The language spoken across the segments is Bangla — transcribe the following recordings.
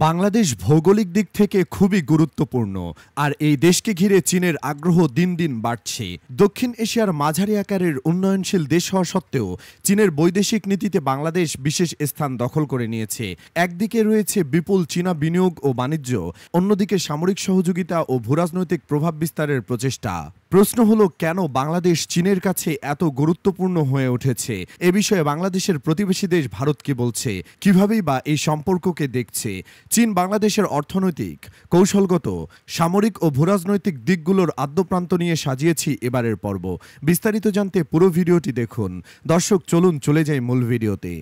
বাংলাদেশ ভৌগোলিক দিক থেকে খুবই গুরুত্বপূর্ণ, আর এই দেশকে ঘিরে চীনের আগ্রহ দিন দিন বাড়ছে। দক্ষিণ এশিয়ার মাঝারি আকারের উন্নয়নশীল দেশ হওয়া সত্ত্বেও চীনের বৈদেশিক নীতিতে বাংলাদেশ বিশেষ স্থান দখল করে নিয়েছে। একদিকে রয়েছে বিপুল চীনা বিনিয়োগ ও বাণিজ্য, অন্যদিকে সামরিক সহযোগিতা ও ভূরাজনৈতিক প্রভাব বিস্তারের প্রচেষ্টা। প্রশ্ন হলো, কেন বাংলাদেশ চীনের কাছে এত গুরুত্বপূর্ণ হয়ে উঠেছে? এ বিষয়ে বাংলাদেশের প্রতিবেশী দেশ ভারত কি বলছে, কিভাবেই বা এই সম্পর্ককে দেখছে? চীন বাংলাদেশের অর্থনৈতিক, কৌশলগত, সামরিক ও ভূরাজনৈতিক দিকগুলোর আদ্যপ্রান্ত নিয়ে সাজিয়েছি এবারের পর্ব। বিস্তারিত জানতে পুরো ভিডিওটি দেখুন। দর্শক, চলুন চলে যাই মূল ভিডিওতে।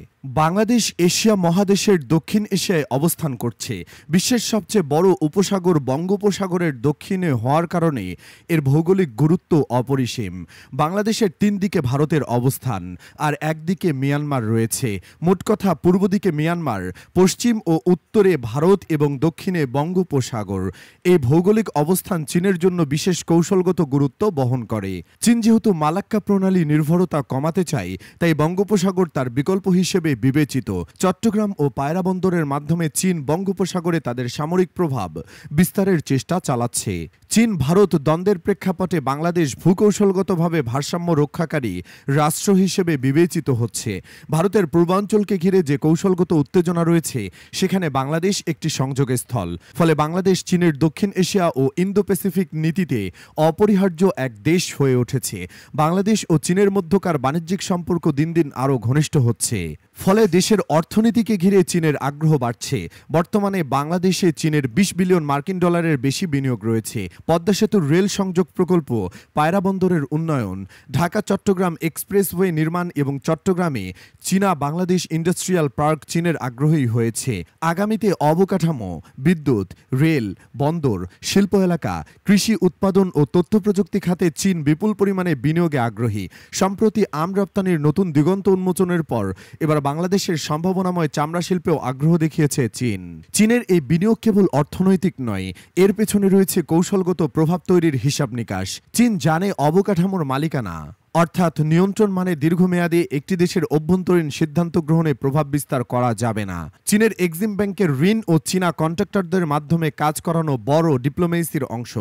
বাংলাদেশ এশিয়া মহাদেশের দক্ষিণ এশিয়ায় অবস্থান করছে। বিশ্বের সবচেয়ে বড় উপসাগর বঙ্গোপসাগরের দক্ষিণে হওয়ার কারণে এর ভৌগোলিক গুরুত্ব অপরিসীম। বাংলাদেশের তিন দিকে ভারতের অবস্থান, আর একদিকে মিয়ানমার রয়েছে। মোট কথা, পূর্ব দিকে মিয়ানমার, পশ্চিম ও উত্তরে ভারত এবং দক্ষিণে বঙ্গোপসাগর। এই ভৌগোলিক অবস্থান চীনের জন্য বিশেষ কৌশলগত গুরুত্ব বহন করে। চীন যেহেতু মালাক্কা প্রণালী নির্ভরতা কমাতে চায়, তাই বঙ্গোপসাগর তার বিকল্প হিসেবে বিবেচিত। চট্টগ্রাম ও পায়রা বন্দরের মাধ্যমে চীন বঙ্গোপসাগরে তাদের সামরিক প্রভাব বিস্তারের চেষ্টা চালাচ্ছে। চীন ভারত দ্বন্দ্বের প্রেক্ষাপটে বাংলাদেশ ভূকৌশলগতভাবে ভারসাম্য রক্ষাকারী রাষ্ট্র হিসেবে বিবেচিত হচ্ছে। ভারতের পূর্বাঞ্চলকে ঘিরে যে কৌশলগত উত্তেজনা রয়েছে, সেখানে বাংলাদেশ একটি সংযোগস্থল। ফলে বাংলাদেশ চীনের দক্ষিণ এশিয়া ও ইন্দো প্যাসিফিক নীতিতে অপরিহার্য এক দেশ হয়ে উঠেছে। বাংলাদেশ ও চীনের মধ্যকার বাণিজ্যিক সম্পর্ক দিন দিন আরও ঘনিষ্ঠ হচ্ছে। ফলে দেশের অর্থনীতিকে ঘিরে চীনের আগ্রহ বাড়ছে। বর্তমানে বাংলাদেশে চীনের 20 বিলিয়ন মার্কিন ডলারের বেশি বিনিয়োগ রয়েছে। পদ্মা সেতুর রেল সংযোগ প্রকল্প, পায়রা বন্দরের উন্নয়ন, ঢাকা চট্টগ্রাম এক্সপ্রেসওয়ে নির্মাণ এবং চট্টগ্রামে চীনা বাংলাদেশ ইন্ডাস্ট্রিয়াল পার্ক চীনের আগ্রহী হয়েছে। আগামীতে অবকাঠামো, বিদ্যুৎ, রেল, বন্দর, শিল্প এলাকা, কৃষি উৎপাদন ও তথ্য প্রযুক্তি খাতে চীন বিপুল পরিমাণে বিনিয়োগে আগ্রহী। সম্প্রতি আম রপ্তানির নতুন দিগন্ত উন্মোচনের পর এবার বাংলাদেশের সম্ভাবনাময় চামড়া শিল্পেও আগ্রহ দেখিয়েছে চীন। চীনের এই বিনিয়োগ কেবল অর্থনৈতিক নয়, এর পেছনে রয়েছে কৌশলগত প্রভাব তৈরির হিসাব নিকাশ। চীন জানে অবকাঠামোর মালিকানা, অর্থাৎ নিয়ন্ত্রণ মানে দীর্ঘমেয়াদে একটি দেশের অভ্যন্তরীণ সিদ্ধান্ত গ্রহণে প্রভাব বিস্তার করা যাবে না। চীনের এক্সিম ব্যাংকের ঋণ ও চীনা কন্ট্রাক্টরদের মাধ্যমে কাজ করানো বড় ডিপ্লোমেসির অংশ।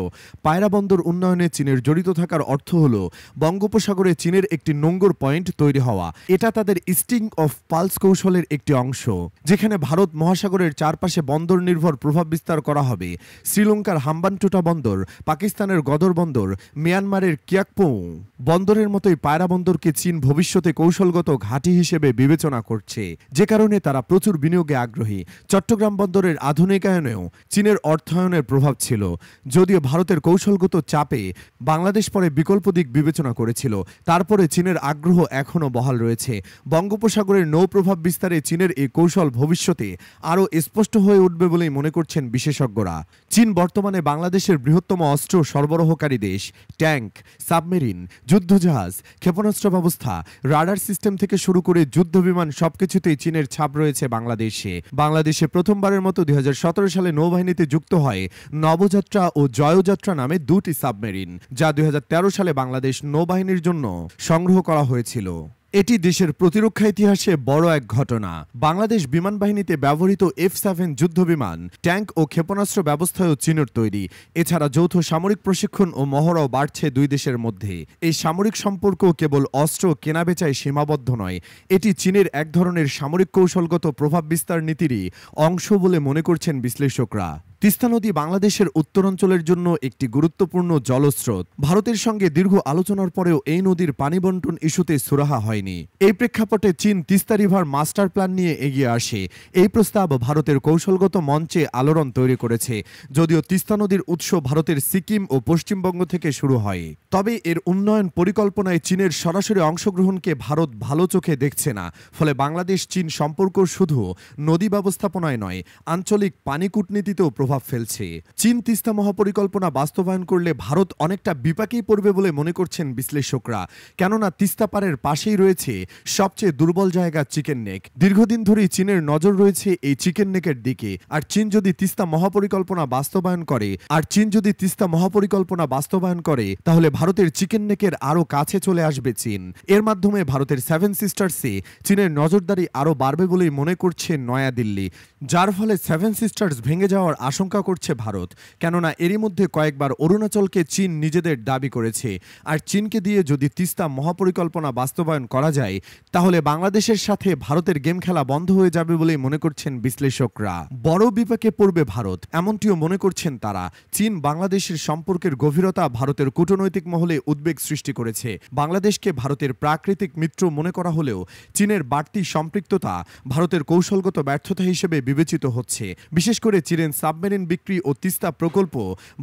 পায়রা বন্দর উন্নয়নে চীনের জড়িত থাকার অর্থ হল বঙ্গোপসাগরে চীনের একটি নোঙ্গর পয়েন্ট তৈরি হওয়া। এটা তাদের স্টিং অফ পালস কৌশলের একটি অংশ, যেখানে ভারত মহাসাগরের চারপাশে বন্দর নির্ভর প্রভাব বিস্তার করা হবে। শ্রীলঙ্কার হাম্বানটোটা বন্দর, পাকিস্তানের গদর বন্দর, মিয়ানমারের কিয়াকপৌ বন্দরের মতোই পায়রা বন্দরকে চীন ভবিষ্যতে কৌশলগত ঘাঁটি হিসেবে বিবেচনা করছে, যে কারণে তারা প্রচুর বিনিয়োগে আগ্রহী। চট্টগ্রাম বন্দরের আধুনিকায়নেও চীনের অর্থায়নের প্রভাব ছিল। যদিও ভারতের কৌশলগত চাপে বাংলাদেশ পরে বিকল্প দিক বিবেচনা করেছিল, তারপরে চীনের আগ্রহ এখনও বহাল রয়েছে। বঙ্গোপসাগরের নৌ প্রভাব বিস্তারে চীনের এই কৌশল ভবিষ্যতে আরও স্পষ্ট হয়ে উঠবে বলেই মনে করছেন বিশেষজ্ঞরা। চীন বর্তমানে বাংলাদেশের বৃহত্তম অস্ত্র সরবরাহকারী দেশ। ট্যাঙ্ক, সাবমেরিন, যুদ্ধজাহাজ, ক্ষেপণাস্ত্র ব্যবস্থা, রাডার সিস্টেম থেকে শুরু করে যুদ্ধ বিমান সবকিছুতেই চীনের ছাপ রয়েছে বাংলাদেশে প্রথমবারের মতো 2017 সালে নৌবাহিনীতে যুক্ত হয় নবযাত্রা ও জয়যাত্রা নামে দুটি সাবমেরিন, যা 2013 সালে বাংলাদেশ নৌবাহিনীর জন্য সংগ্রহ করা হয়েছিল। এটি দেশের প্রতিরক্ষা ইতিহাসে বড় এক ঘটনা। বাংলাদেশ বিমান বাহিনীতে ব্যবহৃত F-7 যুদ্ধ বিমান, ট্যাঙ্ক ও ক্ষেপণাস্ত্র ব্যবস্থাও চীনের তৈরি। এছাড়া যৌথ সামরিক প্রশিক্ষণ ও মহড়াও বাড়ছে দুই দেশের মধ্যে। এই সামরিক সম্পর্ক কেবল অস্ত্র কেনাবেচায় সীমাবদ্ধ নয়, এটি চীনের এক ধরনের সামরিক কৌশলগত প্রভাব বিস্তার নীতিরই অংশ বলে মনে করছেন বিশ্লেষকরা। তিস্তা নদী বাংলাদেশের উত্তরাঞ্চলের জন্য একটি গুরুত্বপূর্ণ জলস্রোত। ভারতের সঙ্গে দীর্ঘ আলোচনার পরেও এই নদীর পানি বন্টন ইস্যুতে সুরাহা হয়নি। এই প্রেক্ষাপটে চীন তিস্তা রিভার মাস্টার প্ল্যান নিয়ে এগিয়ে আসে। এই প্রস্তাব ভারতের কৌশলগত মঞ্চে আলোড়ন তৈরি করেছে। যদিও তিস্তা নদীর উৎস ভারতের সিকিম ও পশ্চিমবঙ্গ থেকে শুরু হয়, তবে এর উন্নয়ন পরিকল্পনায় চীনের সরাসরি অংশগ্রহণকে ভারত ভালো চোখে দেখছে না। ফলে বাংলাদেশ চীন সম্পর্ক শুধু নদী ব্যবস্থাপনায় নয়, আঞ্চলিক পানি কূটনীতিতেও প্রভাব প্রভাব ফেলছে। চীন তিস্তা মহাপরিকল্পনা বাস্তবায়ন করলে ভারত অনেকটা বিপাকেই পড়বে বলে মনে করছেন বিশ্লেষকরা। কেননা তিস্তা পারের পাশেই রয়েছে সবচেয়ে দুর্বল জায়গা চিকেন নেক। দীর্ঘদিন ধরেই চীনের নজর রয়েছে এই চিকেন নেকের দিকে। আর চীন যদি তিস্তা মহাপরিকল্পনা বাস্তবায়ন করে তাহলে ভারতের চিকেন নেকের আরো কাছে চলে আসবে চীন। এর মাধ্যমে ভারতের সেভেন সিস্টার্সে চীনের নজরদারি আরো বাড়বে বলেই মনে করছে নয়াদিল্লি, যার ফলে সেভেন সিস্টার্স ভেঙে যাওয়ার আশঙ্কা করছে ভারত। কেননা এরই মধ্যে কয়েকবার অরুণাচলকে চীন নিজেদের দাবি করেছে। আর চীনকে দিয়ে যদি তিস্তা মহাপরিকল্পনা বাস্তবায়ন করা যায় তাহলে বাংলাদেশের সাথে ভারতের গেম খেলা বন্ধ হয়ে যাবে বলেই মনে করছেন বিশ্লেষকরা। বড় বিপাকে পড়বে ভারত, এমনটিও মনে করছেন তারা। চীন বাংলাদেশের সম্পর্কের গভীরতা ভারতের কূটনৈতিক মহলে উদ্বেগ সৃষ্টি করেছে। বাংলাদেশকে ভারতের প্রাকৃতিক মিত্র মনে করা হলেও চীনের বাড়তি সম্পৃক্ততা ভারতের কৌশলগত ব্যর্থতা হিসেবে বিবেচিত হচ্ছে। বিশেষ করে চীনের সাবমেরিন বিক্রি ও তিস্তা প্রকল্প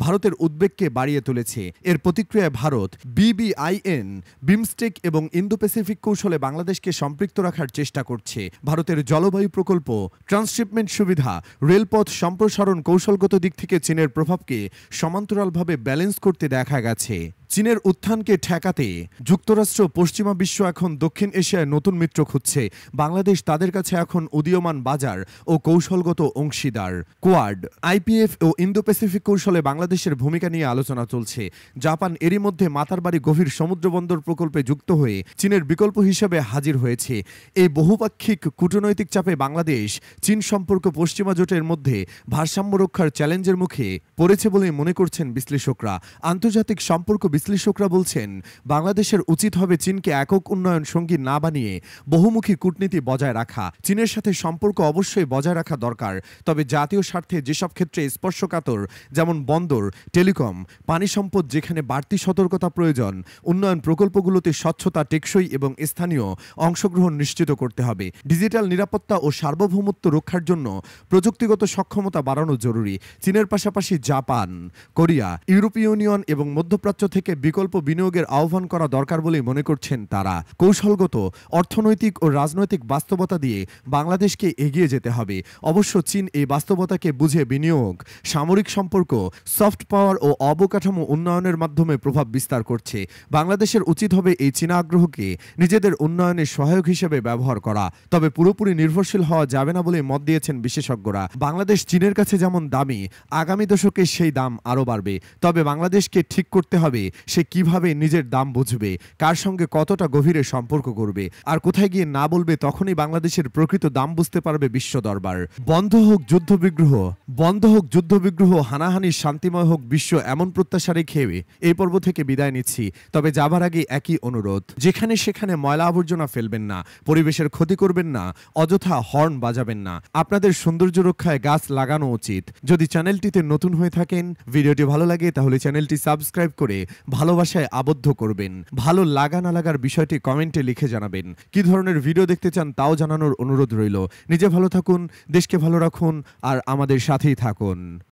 ভারতের উদ্বেগকে বাড়িয়ে তুলেছে। এর প্রতিক্রিয়ায় ভারত BBIN, বিমস্টেক এবং ইন্দো প্যাসিফিক কৌশলে বাংলাদেশকে সম্পৃক্ত রাখার চেষ্টা করছে। ভারতের জলবায়ু প্রকল্প, ট্রান্সশিপমেন্ট সুবিধা, রেলপথ সম্প্রসারণ কৌশলগত দিক থেকে চীনের প্রভাবকে সমান্তরালভাবে ব্যালেন্স করতে দেখা গেছে। চীনের উত্থানকে ঠেকাতে যুক্তরাষ্ট্র, পশ্চিমা বিশ্ব এখন দক্ষিণ এশিয়ায় নতুন মিত্র খুঁজছে। বাংলাদেশ তাদের কাছে এখন উদীয়মান বাজার ও কৌশলগত অংশীদার। কোয়াড, IPF ও ইন্দো প্যাসিফিক কৌশলে বাংলাদেশের ভূমিকা নিয়ে আলোচনা চলছে। জাপান এরই মধ্যে মাতারবাড়ি গভীর সমুদ্রবন্দর প্রকল্পে যুক্ত হয়ে চীনের বিকল্প হিসেবে হাজির হয়েছে। এই বহুপাক্ষিক কূটনৈতিক চাপে বাংলাদেশ চীন সম্পর্ক পশ্চিমা জোটের মধ্যে ভারসাম্য রক্ষার চ্যালেঞ্জের মুখে পড়েছে বলে মনে করছেন বিশ্লেষকরা। আন্তর্জাতিক সম্পর্ক বিশ্লেষকরা বলছেন বাংলাদেশের উচিত হবে চীনকে একক উন্নয়ন সঙ্গী না বানিয়ে বহুমুখী কূটনীতি বজায় রাখা। চীনের সাথে সম্পর্ক অবশ্যই বজায় রাখা দরকার, তবে জাতীয় স্বার্থে যেসব ক্ষেত্রে স্পর্শকাতর, যেমন বন্দর, টেলিকম, পানি সম্পদ, যেখানে বাড়তি সতর্কতা প্রয়োজন, উন্নয়ন প্রকল্পগুলোতে স্বচ্ছতা, টেকসই এবং স্থানীয় অংশগ্রহণ নিশ্চিত করতে হবে। ডিজিটাল নিরাপত্তা ও সার্বভৌমত্ব রক্ষার জন্য প্রযুক্তিগত সক্ষমতা বাড়ানো জরুরি। চীনের পাশাপাশি জাপান, কোরিয়া, ইউরোপীয় ইউনিয়ন এবং মধ্যপ্রাচ্য থেকে বিকল্প বিনিয়োগের আহ্বান করা দরকার বলেই মনে করছেন তারা। কৌশলগত, অর্থনৈতিক ও রাজনৈতিক বাস্তবতা দিয়ে বাংলাদেশকে এগিয়ে যেতে হবে। অবশ্য চীন এই বাস্তবতাকে বুঝে বিনিয়োগ, সামরিক সম্পর্ক, সফট পাওয়ার ও অবকাঠামো উন্নয়নের মাধ্যমে প্রভাব বিস্তার করছে। বাংলাদেশের উচিত হবে এই চীনা আগ্রহকে নিজেদের উন্নয়নে সহায়ক হিসেবে ব্যবহার করা, তবে পুরোপুরি নির্ভরশীল হওয়া যাবে না বলে মত দিয়েছেন বিশেষজ্ঞরা। বাংলাদেশ চীনের কাছে যেমন দামি, আগামী দশকে সেই দাম আরও বাড়বে। তবে বাংলাদেশকে ঠিক করতে হবে সে কিভাবে নিজের দাম বুঝবে, কার সঙ্গে কতটা গভীরে সম্পর্ক করবে, আর কোথায় গিয়ে না বলবে। তখনই বাংলাদেশের প্রকৃত দাম বুঝতে পারবে বিশ্ব দরবার। বন্ধ হোক যুদ্ধবিগ্রহ, হানাহানি শান্তিময় হোক বিশ্ব, এমন প্রত্যাশা রেখে এই পর্ব থেকে বিদায় নিচ্ছি। তবে যাবার আগে একই অনুরোধ, যেখানে সেখানে ময়লা আবর্জনা ফেলবেন না, পরিবেশের ক্ষতি করবেন না, অযথা হর্ন বাজাবেন না। আপনাদের সৌন্দর্য রক্ষায় গাছ লাগানো উচিত। যদি চ্যানেলটিতে নতুন হয়ে থাকেন, ভিডিওটি ভালো লাগে তাহলে চ্যানেলটি সাবস্ক্রাইব করে ভালোবাসায় আবদ্ধ করবেন। ভালো লাগা না লাগার বিষয়টি কমেন্টে লিখে জানাবেন। কি ধরনের ভিডিও দেখতে চান তাও জানানোর অনুরোধ রইল। নিজে ভালো থাকুন, দেশকে ভালো রাখুন আর আমাদের সাথেই থাকুন।